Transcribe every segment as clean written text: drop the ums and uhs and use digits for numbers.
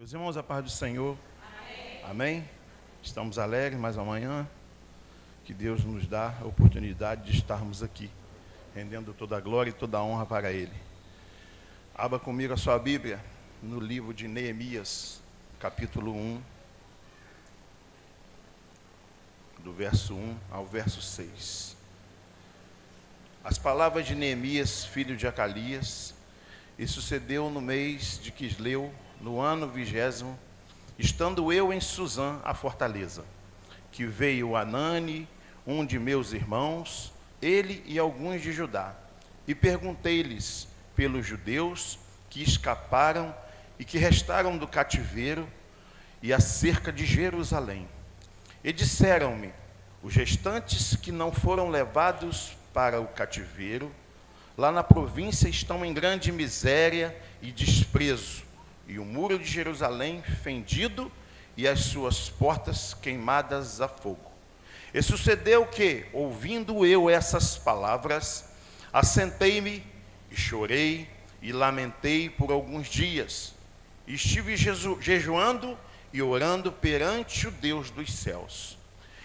Meus irmãos, a paz do Senhor. Amém. Amém? Estamos alegres mais amanhã, que Deus nos dá a oportunidade de estarmos aqui, rendendo toda a glória e toda a honra para Ele. Abra comigo a sua Bíblia no livro de Neemias, capítulo 1, do verso 1 ao verso 6. As palavras de Neemias, filho de Acalias, e sucedeu no mês de Quisleu, no ano 20º, estando eu em Susã, a fortaleza, que veio Anani, um de meus irmãos, ele e alguns de Judá, e perguntei-lhes pelos judeus que escaparam e que restaram do cativeiro e acerca de Jerusalém. E disseram-me, os restantes que não foram levados para o cativeiro, lá na província estão em grande miséria e desprezo, e o muro de Jerusalém fendido e as suas portas queimadas a fogo. E sucedeu que, ouvindo eu essas palavras, assentei-me e chorei e lamentei por alguns dias. E estive jejuando e orando perante o Deus dos céus.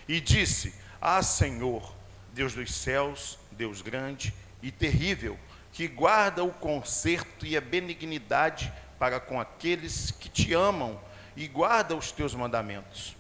E disse, Senhor, Deus dos céus, Deus grande e terrível, que guarda o conserto e a benignidade para com aqueles que te amam e guarda os teus mandamentos.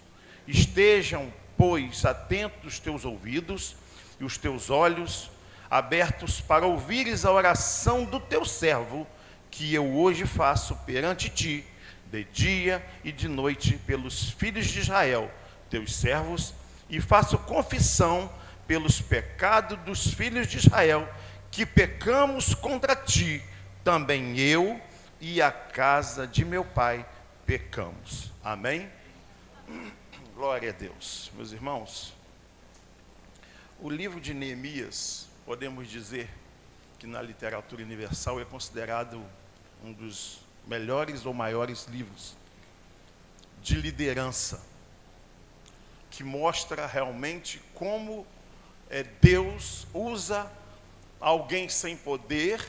Estejam, pois, atentos os teus ouvidos e os teus olhos abertos para ouvires a oração do teu servo, que eu hoje faço perante ti, de dia e de noite, pelos filhos de Israel, teus servos, e faço confissão pelos pecados dos filhos de Israel, que pecamos contra ti, também eu e a casa de meu pai pecamos. Amém? Glória a Deus. Meus irmãos, o livro de Neemias, podemos dizer que na literatura universal é considerado um dos melhores ou maiores livros de liderança, que mostra realmente como Deus usa alguém sem poder,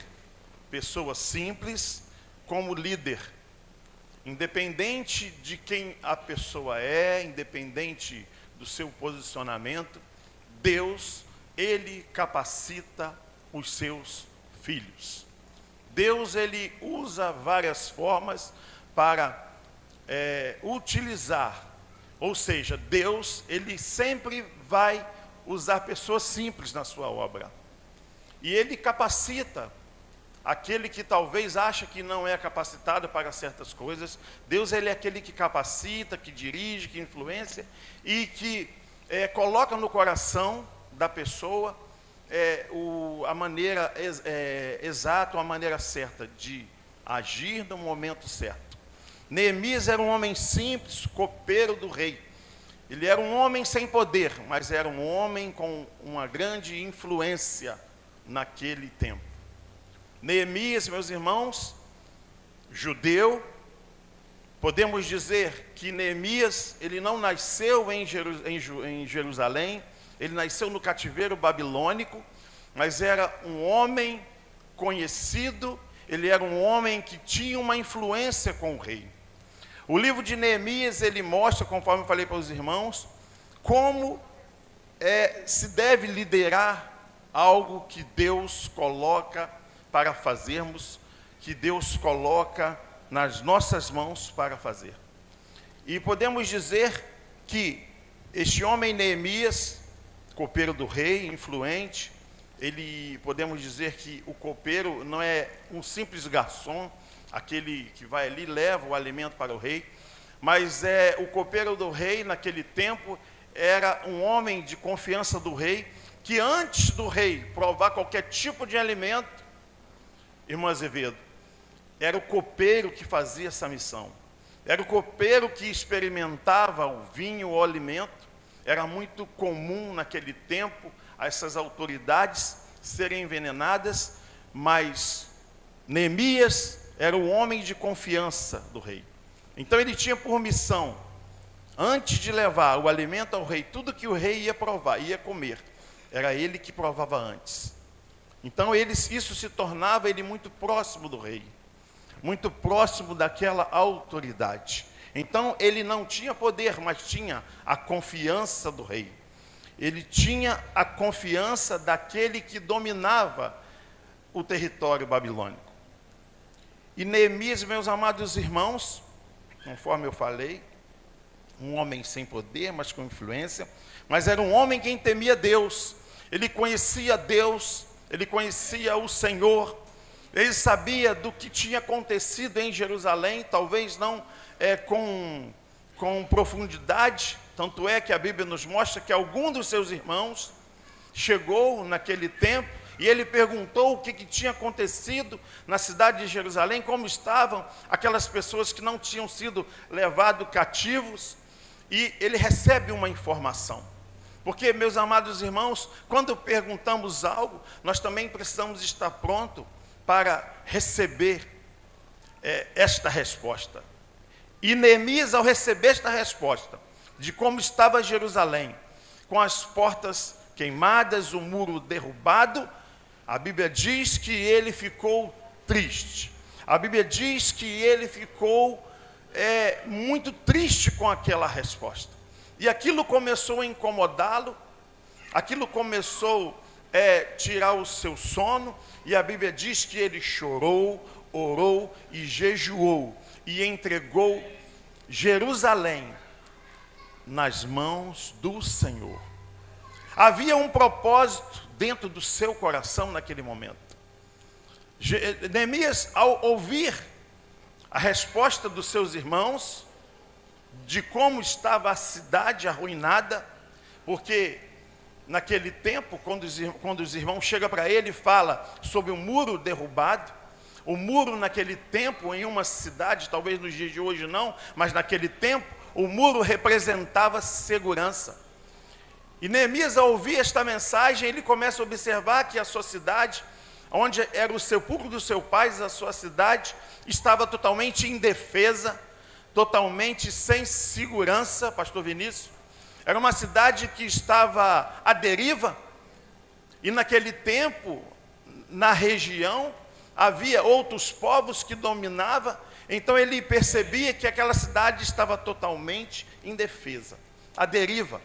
pessoa simples, como líder, independente de quem a pessoa é, independente do seu posicionamento, Deus, Ele capacita os seus filhos. Deus, Ele usa várias formas para utilizar, ou seja, Deus, Ele sempre vai usar pessoas simples na sua obra. E Ele capacita aquele que talvez acha que não é capacitado para certas coisas. Deus, Ele é aquele que capacita, que dirige, que influencia e que coloca no coração da pessoa a maneira exata, a maneira certa de agir no momento certo. Neemias era um homem simples, copeiro do rei. Ele era um homem sem poder, mas era um homem com uma grande influência naquele tempo. Neemias, meus irmãos, judeu, podemos dizer que Neemias, ele não nasceu em Jerusalém, ele nasceu no cativeiro babilônico, mas era um homem conhecido, ele era um homem que tinha uma influência com o rei. O livro de Neemias, ele mostra, conforme eu falei para os irmãos, como se deve liderar algo que Deus coloca para fazermos, que Deus coloca nas nossas mãos para fazer. E podemos dizer que este homem Neemias, copeiro do rei, influente, podemos dizer que o copeiro não é um simples garçom, aquele que vai ali e leva o alimento para o rei, mas o copeiro do rei naquele tempo era um homem de confiança do rei, que antes do rei provar qualquer tipo de alimento, irmão Azevedo, era o copeiro que fazia essa missão. Era o copeiro que experimentava o vinho, o alimento. Era muito comum naquele tempo essas autoridades serem envenenadas, mas Neemias era o homem de confiança do rei. Então ele tinha por missão, antes de levar o alimento ao rei, tudo que o rei ia provar, ia comer, era ele que provava antes. Então isso se tornava ele muito próximo do rei. muito próximo daquela autoridade. Então ele não tinha poder, mas tinha a confiança do rei. Ele tinha a confiança daquele que dominava o território babilônico. E Neemias, meus amados irmãos, conforme eu falei, um homem sem poder, mas com influência, mas era um homem que temia Deus. Ele conhecia Deus, ele conhecia o Senhor, ele sabia do que tinha acontecido em Jerusalém, talvez não com profundidade, tanto é que a Bíblia nos mostra que algum dos seus irmãos chegou naquele tempo e ele perguntou o que tinha acontecido na cidade de Jerusalém, como estavam aquelas pessoas que não tinham sido levados cativos, e ele recebe uma informação. Porque, meus amados irmãos, quando perguntamos algo, nós também precisamos estar pronto para receber esta resposta. E Neemias, ao receber esta resposta, de como estava Jerusalém, com as portas queimadas, o muro derrubado, a Bíblia diz que ele ficou triste. A Bíblia diz que ele ficou muito triste com aquela resposta. E aquilo começou a incomodá-lo, aquilo começou a tirar o seu sono, e a Bíblia diz que ele chorou, orou e jejuou, e entregou Jerusalém nas mãos do Senhor. Havia um propósito dentro do seu coração naquele momento. Neemias, ao ouvir a resposta dos seus irmãos, de como estava a cidade arruinada, porque naquele tempo, quando os irmãos chegam para ele e falam sobre o muro derrubado, o muro naquele tempo, em uma cidade, talvez nos dias de hoje não, mas naquele tempo, o muro representava segurança. E Neemias, ao ouvir esta mensagem, ele começa a observar que a sua cidade, onde era o sepulcro do seu pai, a sua cidade, estava totalmente indefesa, totalmente sem segurança, pastor Vinícius. Era uma cidade que estava à deriva, e naquele tempo, na região, havia outros povos que dominavam, então ele percebia que aquela cidade estava totalmente indefesa, à deriva,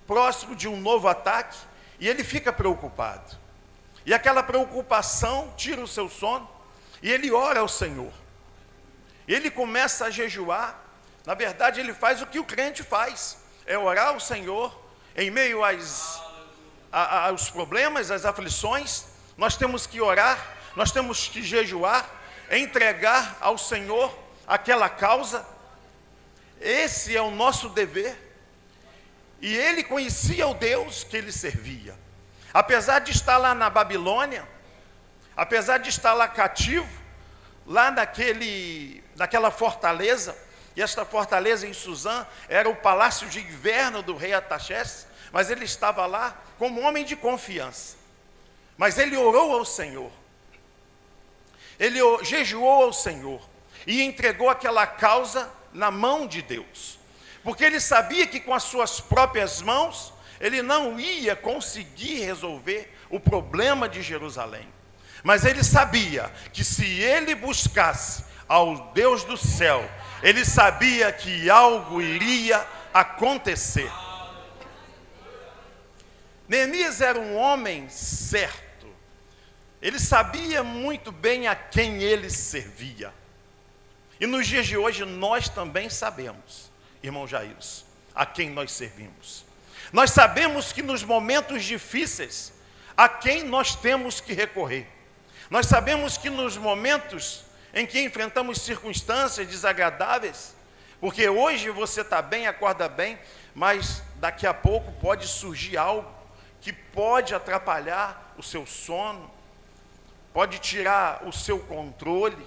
próximo de um novo ataque, e ele fica preocupado. E aquela preocupação tira o seu sono, e ele ora ao Senhor. Ele começa a jejuar. Na verdade, ele faz o que o crente faz, é orar ao Senhor, em meio aos problemas, às aflições. Nós temos que orar, nós temos que jejuar, entregar ao Senhor aquela causa. Esse é o nosso dever. E ele conhecia o Deus que ele servia. Apesar de estar lá na Babilônia, apesar de estar lá cativo, lá naquela fortaleza, e esta fortaleza em Suzã era o palácio de inverno do rei Artaxerxes, mas ele estava lá como homem de confiança. Mas ele orou ao Senhor, ele jejuou ao Senhor e entregou aquela causa na mão de Deus, porque ele sabia que com as suas próprias mãos ele não ia conseguir resolver o problema de Jerusalém. Mas ele sabia que se ele buscasse ao Deus do céu, ele sabia que algo iria acontecer. Neemias era um homem certo. Ele sabia muito bem a quem ele servia. E nos dias de hoje nós também sabemos, irmão Jair, a quem nós servimos. Nós sabemos que nos momentos difíceis, a quem nós temos que recorrer. Nós sabemos que nos momentos em que enfrentamos circunstâncias desagradáveis, porque hoje você está bem, acorda bem, mas daqui a pouco pode surgir algo que pode atrapalhar o seu sono, pode tirar o seu controle.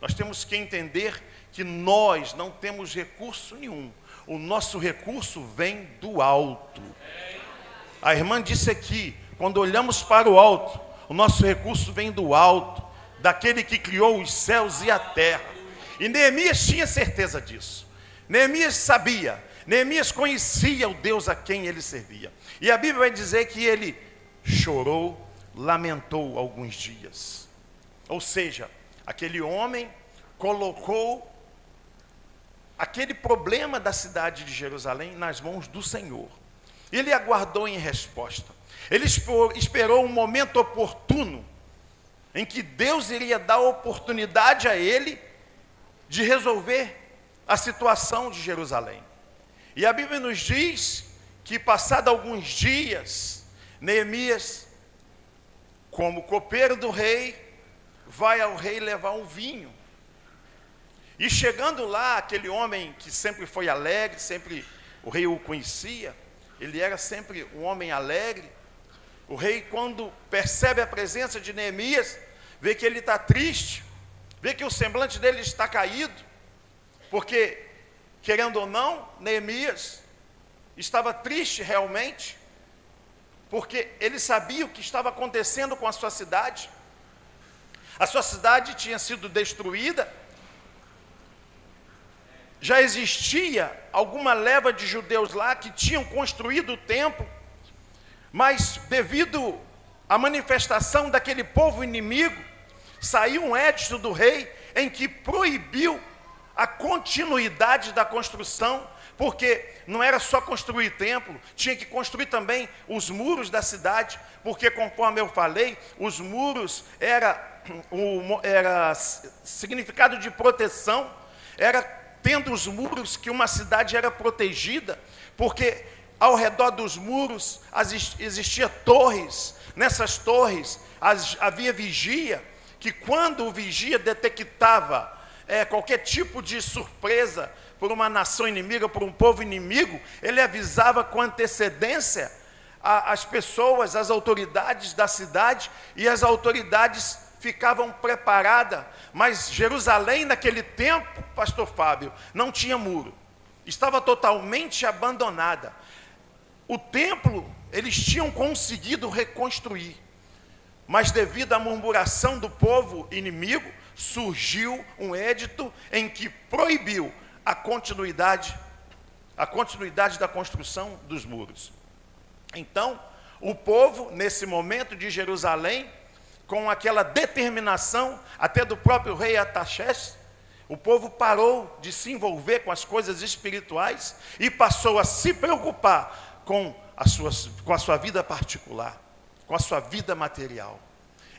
Nós temos que entender que nós não temos recurso nenhum. O nosso recurso vem do alto. A irmã disse aqui, quando olhamos para o alto, o nosso recurso vem do alto, daquele que criou os céus e a terra. E Neemias tinha certeza disso. Neemias sabia, Neemias conhecia o Deus a quem ele servia. E a Bíblia vai dizer que ele chorou, lamentou alguns dias. Ou seja, aquele homem colocou aquele problema da cidade de Jerusalém nas mãos do Senhor. Ele aguardou em resposta. Ele esperou um momento oportuno, em que Deus iria dar oportunidade a ele de resolver a situação de Jerusalém. E a Bíblia nos diz que, passado alguns dias, Neemias, como copeiro do rei, vai ao rei levar um vinho. E chegando lá, aquele homem que sempre foi alegre, sempre o rei o conhecia, ele era sempre um homem alegre. O rei, quando percebe a presença de Neemias, vê que ele está triste, vê que o semblante dele está caído, porque, querendo ou não, Neemias estava triste realmente, porque ele sabia o que estava acontecendo com a sua cidade. A sua cidade tinha sido destruída. Já existia alguma leva de judeus lá que tinham construído o templo, mas devido à manifestação daquele povo inimigo, saiu um edito do rei em que proibiu a continuidade da construção, porque não era só construir templo, tinha que construir também os muros da cidade, porque, conforme eu falei, os muros era significado de proteção, era tendo os muros que uma cidade era protegida, porque ao redor dos muros existiam torres. Nessas torres havia vigia, que quando o vigia detectava qualquer tipo de surpresa por uma nação inimiga, por um povo inimigo, ele avisava com antecedência as pessoas, as autoridades da cidade, e as autoridades ficavam preparadas. Mas Jerusalém, naquele tempo, pastor Fábio, não tinha muro, estava totalmente abandonada. O templo, eles tinham conseguido reconstruir, mas devido à murmuração do povo inimigo, surgiu um edito em que proibiu a continuidade da construção dos muros. Então, o povo, nesse momento de Jerusalém, com aquela determinação, até do próprio rei Artaxerxes, o povo parou de se envolver com as coisas espirituais e passou a se preocupar com a sua vida particular, com a sua vida material.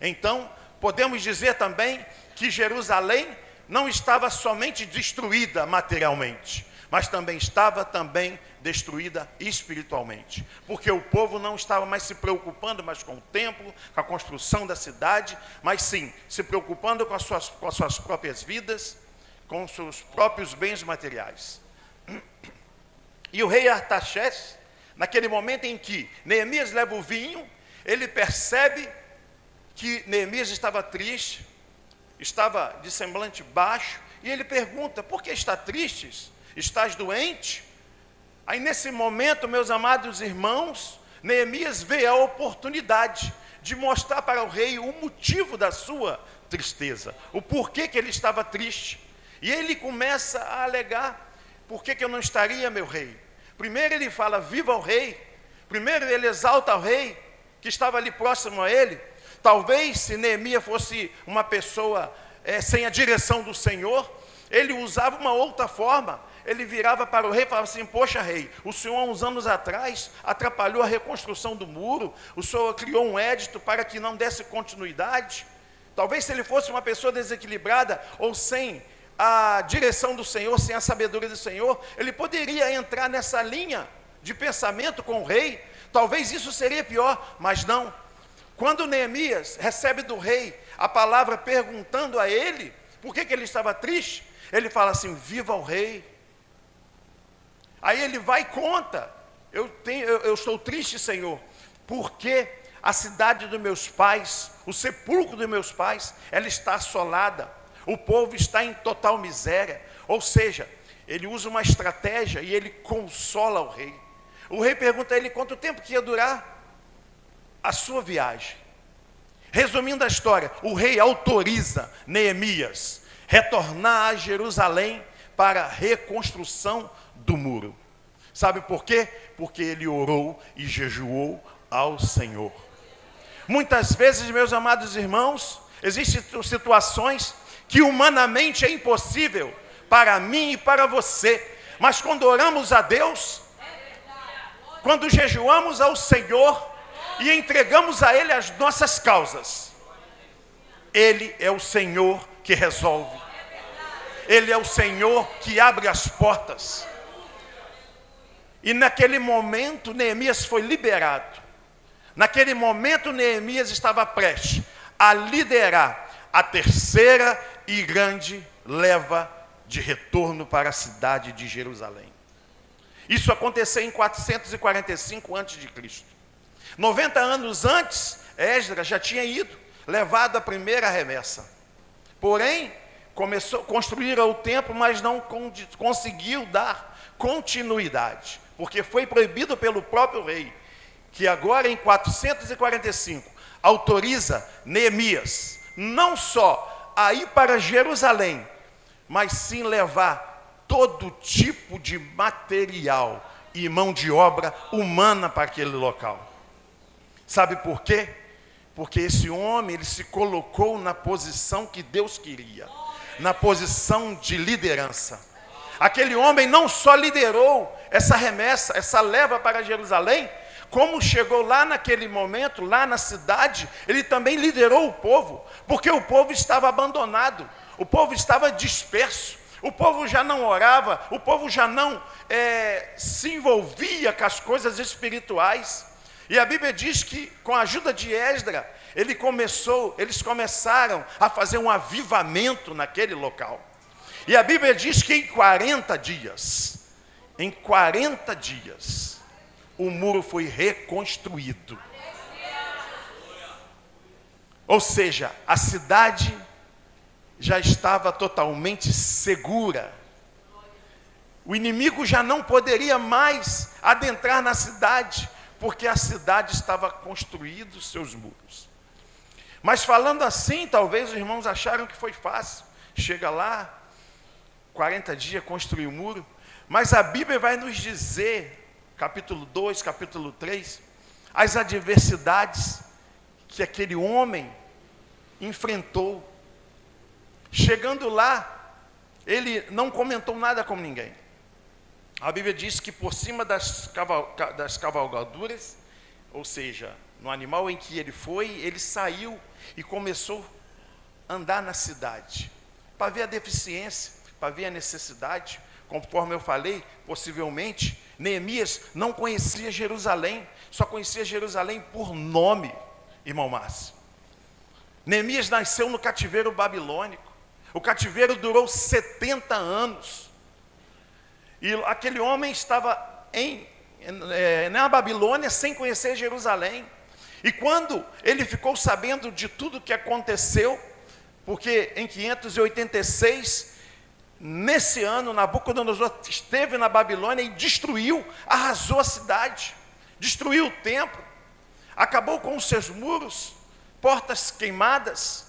Então, podemos dizer também que Jerusalém não estava somente destruída materialmente, mas também estava destruída espiritualmente, porque o povo não estava mais se preocupando mais com o templo, com a construção da cidade, mas sim se preocupando com as suas próprias vidas, com os seus próprios bens materiais. E o rei Artaxerxes, naquele momento em que Neemias leva o vinho, ele percebe que Neemias estava triste, estava de semblante baixo, e ele pergunta: por que está triste? Estás doente? Aí, nesse momento, meus amados irmãos, Neemias vê a oportunidade de mostrar para o rei o motivo da sua tristeza, o porquê que ele estava triste. E ele começa a alegar: por que eu não estaria, meu rei? Primeiro ele fala: viva o rei. Primeiro ele exalta o rei, que estava ali próximo a ele. Talvez, se Neemias fosse uma pessoa sem a direção do Senhor, ele usava uma outra forma. Ele virava para o rei e falava assim: poxa, rei, o senhor há uns anos atrás atrapalhou a reconstrução do muro, o senhor criou um edito para que não desse continuidade. Talvez, se ele fosse uma pessoa desequilibrada ou sem a direção do Senhor, sem a sabedoria do Senhor, ele poderia entrar nessa linha de pensamento com o rei. Talvez isso seria pior, mas não. Quando Neemias recebe do rei a palavra perguntando a ele por que ele estava triste, ele fala assim: viva o rei. Aí ele vai e conta: eu estou triste, Senhor, porque a cidade dos meus pais, o sepulcro dos meus pais, ela está assolada, o povo está em total miséria. Ou seja, ele usa uma estratégia e ele consola o rei. O rei pergunta a ele quanto tempo que ia durar a sua viagem. Resumindo a história, o rei autoriza Neemias retornar a Jerusalém para a reconstrução do muro. Sabe por quê? Porque ele orou e jejuou ao Senhor. Muitas vezes, meus amados irmãos, existem situações que humanamente é impossível para mim e para você. Mas quando oramos a Deus, quando jejuamos ao Senhor e entregamos a Ele as nossas causas, Ele é o Senhor que resolve. Ele é o Senhor que abre as portas. E naquele momento Neemias foi liberado. Naquele momento Neemias estava prestes a liderar a terceira e grande leva de retorno para a cidade de Jerusalém. Isso aconteceu em 445 a.C. 90 anos antes, Esdras já tinha ido, levado a primeira remessa. Porém, construíram o templo, mas não conseguiu dar continuidade, porque foi proibido pelo próprio rei, que agora em 445 autoriza Neemias não só a ir para Jerusalém, mas sim levar todo tipo de material e mão de obra humana para aquele local. Sabe por quê? Porque esse homem, ele se colocou na posição que Deus queria, na posição de liderança. Aquele homem não só liderou essa remessa, essa leva para Jerusalém, como chegou lá naquele momento, lá na cidade, ele também liderou o povo, porque o povo estava abandonado, o povo estava disperso, o povo já não orava, o povo já não se envolvia com as coisas espirituais. E a Bíblia diz que com a ajuda de Esdras, eles começaram a fazer um avivamento naquele local. E a Bíblia diz que em 40 dias, o muro foi reconstruído. Ou seja, a cidade já estava totalmente segura. O inimigo já não poderia mais adentrar na cidade, porque a cidade estava construindo seus muros. Mas falando assim, talvez os irmãos acharam que foi fácil. Chega lá, 40 dias, construir o muro. Mas a Bíblia vai nos dizer, capítulo 2, capítulo 3, as adversidades que aquele homem enfrentou. Chegando lá, ele não comentou nada com ninguém. A Bíblia diz que por cima das cavalgaduras, ou seja, no animal em que ele foi, ele saiu e começou a andar na cidade, para ver a deficiência, para ver a necessidade. Conforme eu falei, possivelmente, Neemias não conhecia Jerusalém, só conhecia Jerusalém por nome, irmão Márcio. Neemias nasceu no cativeiro babilônico. O cativeiro durou 70 anos. E aquele homem estava na Babilônia sem conhecer Jerusalém. E quando ele ficou sabendo de tudo que aconteceu, porque em 586, nesse ano, Nabucodonosor esteve na Babilônia e destruiu, arrasou a cidade, destruiu o templo, acabou com os seus muros, portas queimadas.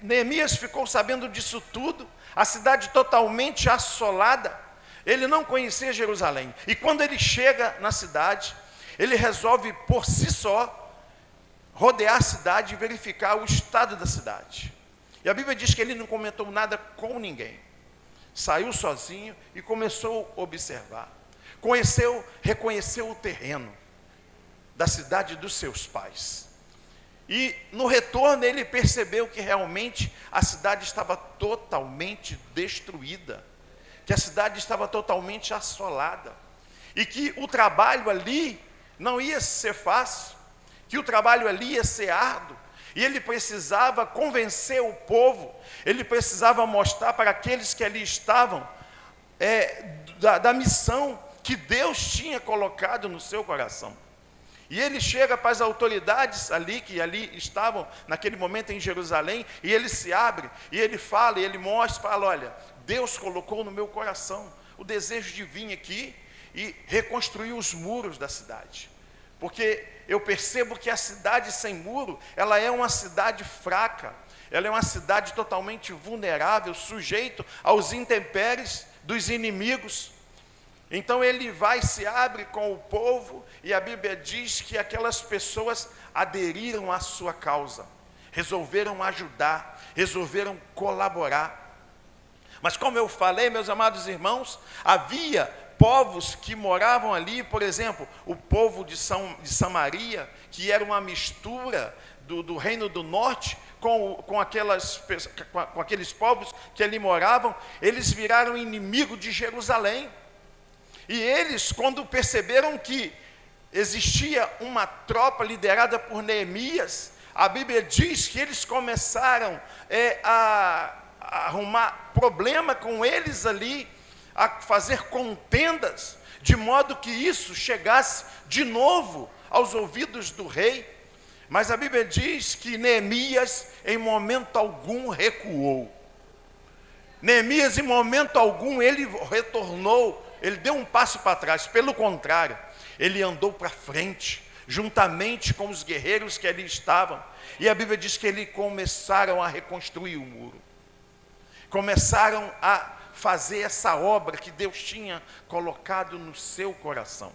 Neemias ficou sabendo disso tudo, a cidade totalmente assolada. Ele não conhecia Jerusalém. E quando ele chega na cidade, ele resolve por si só rodear a cidade e verificar o estado da cidade. E a Bíblia diz que ele não comentou nada com ninguém. Saiu sozinho e começou a observar. Reconheceu o terreno da cidade dos seus pais. E no retorno ele percebeu que realmente a cidade estava totalmente destruída, que a cidade estava totalmente assolada, e que o trabalho ali não ia ser fácil, que o trabalho ali ia ser árduo, e ele precisava convencer o povo, ele precisava mostrar para aqueles que ali estavam da missão que Deus tinha colocado no seu coração. E ele chega para as autoridades ali, que ali estavam naquele momento em Jerusalém, e ele se abre, e ele fala, e ele mostra, fala: olha, Deus colocou no meu coração o desejo de vir aqui e reconstruir os muros da cidade. Porque eu percebo que a cidade sem muro, ela é uma cidade fraca, ela é uma cidade totalmente vulnerável, sujeito aos intempéries dos inimigos. Então ele vai, se abre com o povo, e a Bíblia diz que aquelas pessoas aderiram à sua causa. resolveram ajudar, resolveram colaborar. Mas como eu falei, meus amados irmãos, havia povos que moravam ali, por exemplo, o povo de Samaria, que era uma mistura do reino do norte com aqueles povos que ali moravam. Eles viraram inimigo de Jerusalém. E eles, quando perceberam que existia uma tropa liderada por Neemias, a Bíblia diz que eles começaram a arrumar problema com eles ali, a fazer contendas, de modo que isso chegasse de novo aos ouvidos do rei. Mas a Bíblia diz que Neemias, em momento algum, recuou. Neemias, em momento algum, ele retornou, ele deu um passo para trás. Pelo contrário, ele andou para frente, juntamente com os guerreiros que ali estavam. E a Bíblia diz que eles começaram a reconstruir o muro. Começaram a fazer essa obra que Deus tinha colocado no seu coração.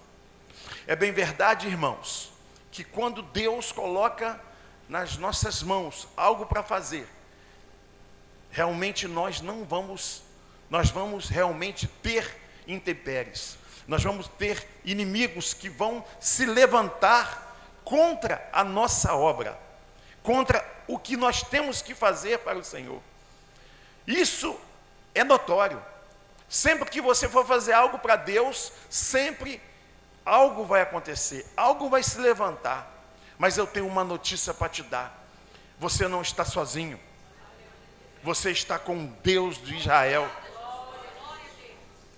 É bem verdade, irmãos, que quando Deus coloca nas nossas mãos algo para fazer, realmente nós vamos realmente ter intempéries, nós vamos ter inimigos que vão se levantar contra a nossa obra, contra o que nós temos que fazer para o Senhor. Isso é notório. Sempre que você for fazer algo para Deus, sempre algo vai acontecer, algo vai se levantar. Mas eu tenho uma notícia para te dar: você não está sozinho, você está com o Deus de Israel,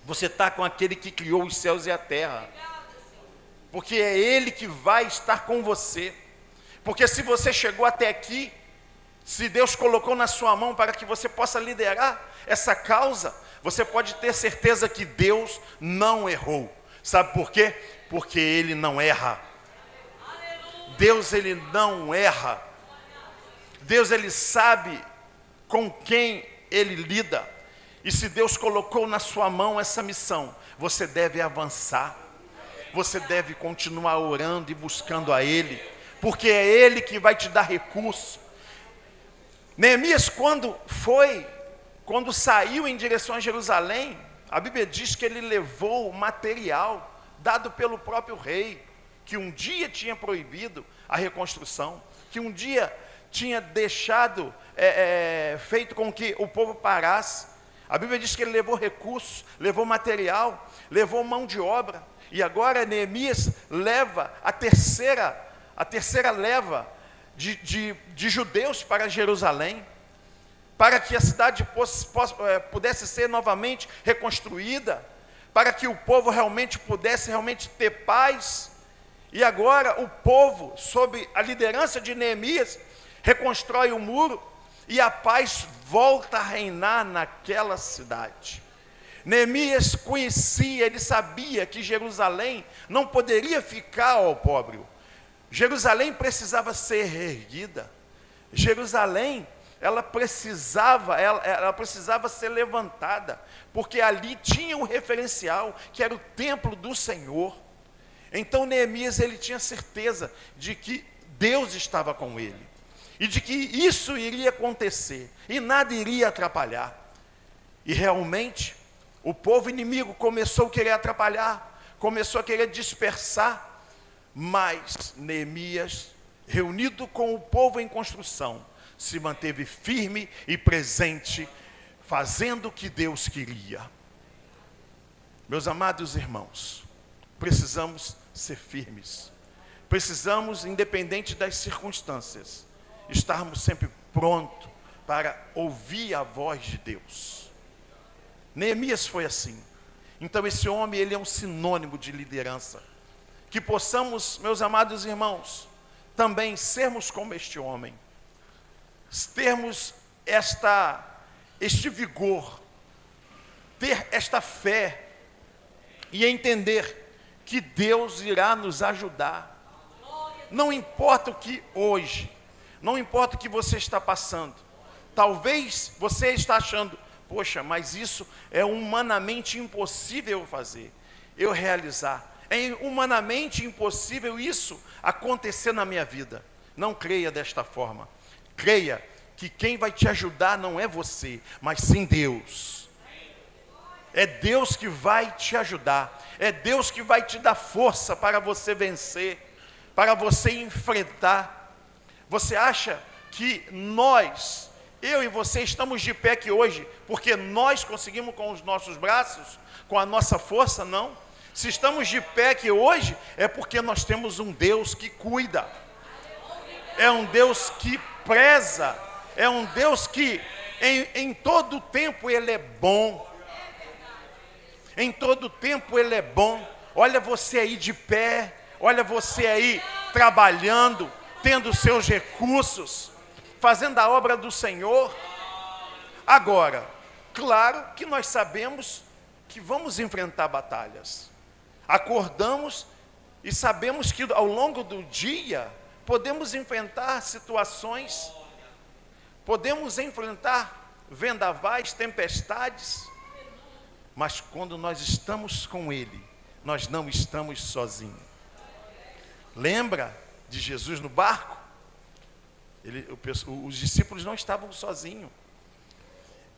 você está com aquele que criou os céus e a terra, porque é Ele que vai estar com você. Porque se você chegou até aqui, se Deus colocou na sua mão para que você possa liderar essa causa, você pode ter certeza que Deus não errou. Sabe por quê? Porque Ele não erra. Deus, Ele não erra. Deus, Ele sabe com quem Ele lida. E se Deus colocou na sua mão essa missão, você deve avançar. Você deve continuar orando e buscando a Ele, porque é Ele que vai te dar recurso. Neemias, quando saiu em direção a Jerusalém, a Bíblia diz que ele levou material dado pelo próprio rei, que um dia tinha proibido a reconstrução, que um dia tinha deixado, feito com que o povo parasse. A Bíblia diz que ele levou recursos, levou material, levou mão de obra, e agora Neemias leva a terceira leva de judeus para Jerusalém, para que a cidade pudesse ser novamente reconstruída, para que o povo pudesse ter paz. E agora o povo, sob a liderança de Neemias, reconstrói o muro e a paz volta a reinar naquela cidade. Neemias conhecia, ele sabia que Jerusalém não poderia ficar ao opróbrio. Jerusalém precisava ser reerguida. Jerusalém, ela precisava ser levantada, porque ali tinha um referencial, que era o templo do Senhor. Então Neemias, ele tinha certeza de que Deus estava com ele, e de que isso iria acontecer, e nada iria atrapalhar. E realmente, o povo inimigo começou a querer atrapalhar, começou a querer dispersar, mas Neemias, reunido com o povo em construção, se manteve firme e presente, fazendo o que Deus queria. Meus amados irmãos, precisamos ser firmes. Precisamos, independente das circunstâncias, estarmos sempre prontos para ouvir a voz de Deus. Neemias foi assim. Então esse homem, ele é um sinônimo de liderança. Que possamos, meus amados irmãos, também sermos como este homem, termos este vigor, ter esta fé e entender que Deus irá nos ajudar. Não importa o que hoje, não importa o que você está passando. Talvez você está achando: poxa, mas isso é humanamente impossível fazer, eu realizar. É humanamente impossível isso acontecer na minha vida. Não creia desta forma. Creia que quem vai te ajudar não é você, mas sim Deus. É Deus que vai te ajudar. É Deus que vai te dar força para você vencer, para você enfrentar. Você acha que nós, eu e você, estamos de pé aqui hoje porque nós conseguimos com os nossos braços, com a nossa força? Não. Se estamos de pé aqui hoje, é porque nós temos um Deus que cuida. É um Deus que preza. É um Deus que em todo tempo Ele é bom. Em todo tempo Ele é bom. Olha você aí de pé. Olha você aí trabalhando, tendo seus recursos, fazendo a obra do Senhor. Agora, claro que nós sabemos que vamos enfrentar batalhas. Acordamos e sabemos que ao longo do dia podemos enfrentar situações, podemos enfrentar vendavais, tempestades, mas quando nós estamos com Ele, nós não estamos sozinhos. Lembra de Jesus no barco? Os discípulos não estavam sozinhos.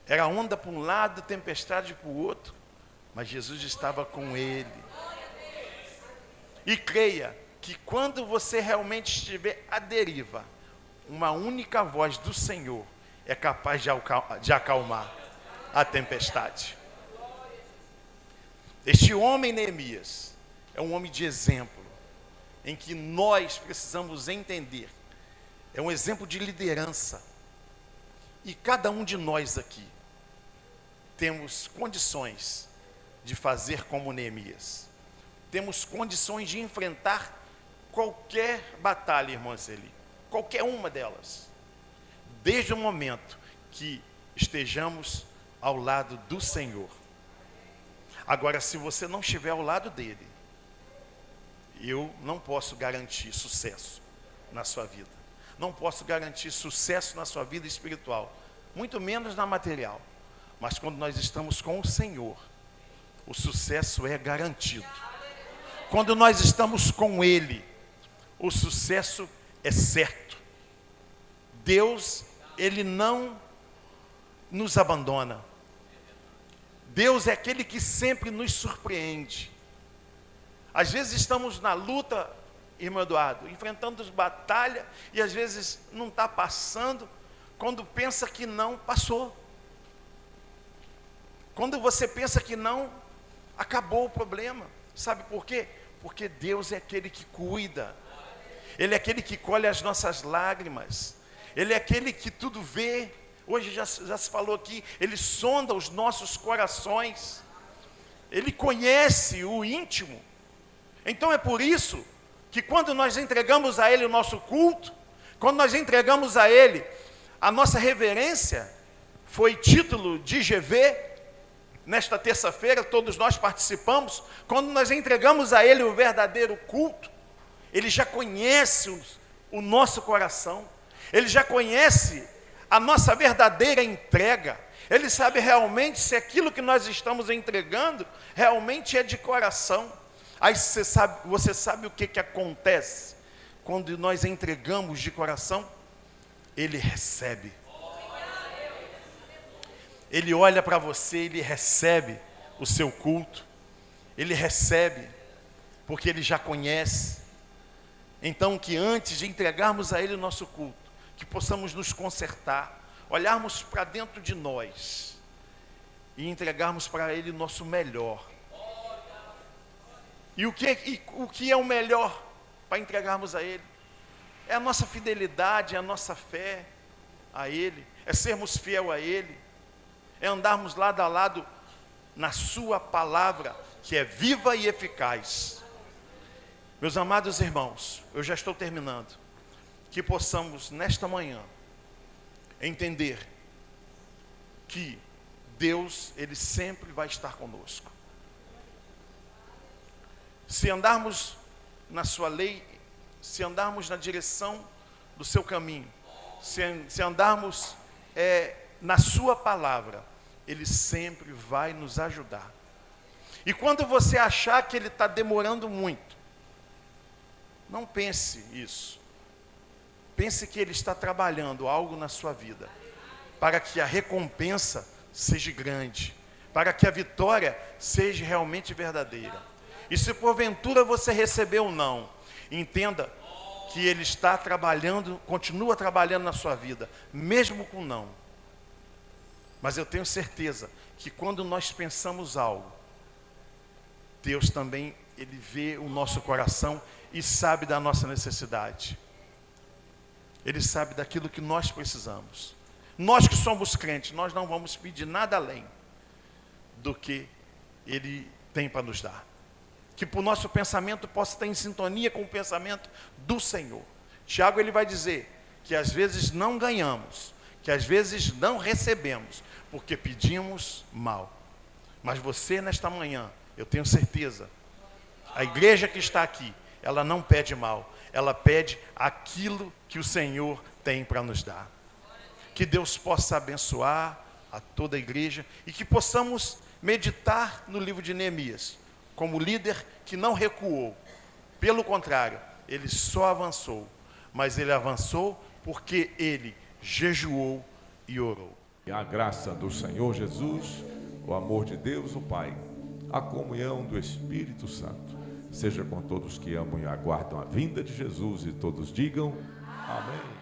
Era onda para um lado, tempestade para o outro, mas Jesus estava com ele. E creia que quando você realmente estiver à deriva, uma única voz do Senhor é capaz de acalmar a tempestade. Este homem, Neemias, é um homem de exemplo, em que nós precisamos entender. É um exemplo de liderança. E cada um de nós aqui temos condições de fazer como Neemias. Temos condições de enfrentar qualquer batalha, irmã Celi, qualquer uma delas, desde o momento que estejamos ao lado do Senhor. Agora, se você não estiver ao lado dele, eu não posso garantir sucesso na sua vida. Não posso garantir sucesso na sua vida espiritual, muito menos na material. Mas quando nós estamos com o Senhor, o sucesso é garantido. Quando nós estamos com Ele, o sucesso é certo. Deus, Ele não nos abandona. Deus é aquele que sempre nos surpreende. Às vezes estamos na luta, irmão Eduardo, enfrentando batalha, e às vezes não está passando, quando pensa que não, passou. Quando você pensa que não, acabou o problema. Sabe por quê? Porque Deus é aquele que cuida. Ele é aquele que colhe as nossas lágrimas. Ele é aquele que tudo vê. Hoje já se falou aqui, Ele sonda os nossos corações. Ele conhece o íntimo. Então é por isso que quando nós entregamos a Ele o nosso culto, quando nós entregamos a Ele a nossa reverência, foi título de GV, nesta terça-feira todos nós participamos, quando nós entregamos a Ele o verdadeiro culto, Ele já conhece o nosso coração, Ele já conhece a nossa verdadeira entrega, Ele sabe realmente se aquilo que nós estamos entregando realmente é de coração. Aí você sabe o que acontece quando nós entregamos de coração? Ele recebe. Ele olha para você, Ele recebe o seu culto. Ele recebe, porque Ele já conhece. Então que antes de entregarmos a Ele o nosso culto, que possamos nos consertar, olharmos para dentro de nós e entregarmos para Ele o nosso melhor. E o que é o melhor para entregarmos a Ele? É a nossa fidelidade, é a nossa fé a Ele, é sermos fiel a Ele, é andarmos lado a lado na sua palavra, que é viva e eficaz. Meus amados irmãos, eu já estou terminando. Que possamos nesta manhã entender que Deus, Ele sempre vai estar conosco. Se andarmos na sua lei, se andarmos na direção do seu caminho, se andarmos na sua palavra, Ele sempre vai nos ajudar. E quando você achar que Ele está demorando muito, não pense isso. pense que Ele está trabalhando algo na sua vida, para que a recompensa seja grande, para que a vitória seja realmente verdadeira. E se porventura você recebeu um não, entenda que Ele está trabalhando, continua trabalhando na sua vida, mesmo com não. Mas eu tenho certeza que quando nós pensamos algo, Deus também, Ele vê o nosso coração e sabe da nossa necessidade. Ele sabe daquilo que nós precisamos. Nós que somos crentes, nós não vamos pedir nada além do que Ele tem para nos dar. Que o nosso pensamento possa estar em sintonia com o pensamento do Senhor. Tiago, ele vai dizer que às vezes não ganhamos, que às vezes não recebemos, porque pedimos mal. Mas você, nesta manhã, eu tenho certeza, a igreja que está aqui, ela não pede mal, ela pede aquilo que o Senhor tem para nos dar. Que Deus possa abençoar a toda a igreja e que possamos meditar no livro de Neemias, como líder que não recuou. Pelo contrário, ele só avançou, mas ele avançou porque ele jejuou e orou. A graça do Senhor Jesus, o amor de Deus, o Pai, a comunhão do Espírito Santo, seja com todos que amam e aguardam a vinda de Jesus, e todos digam amém.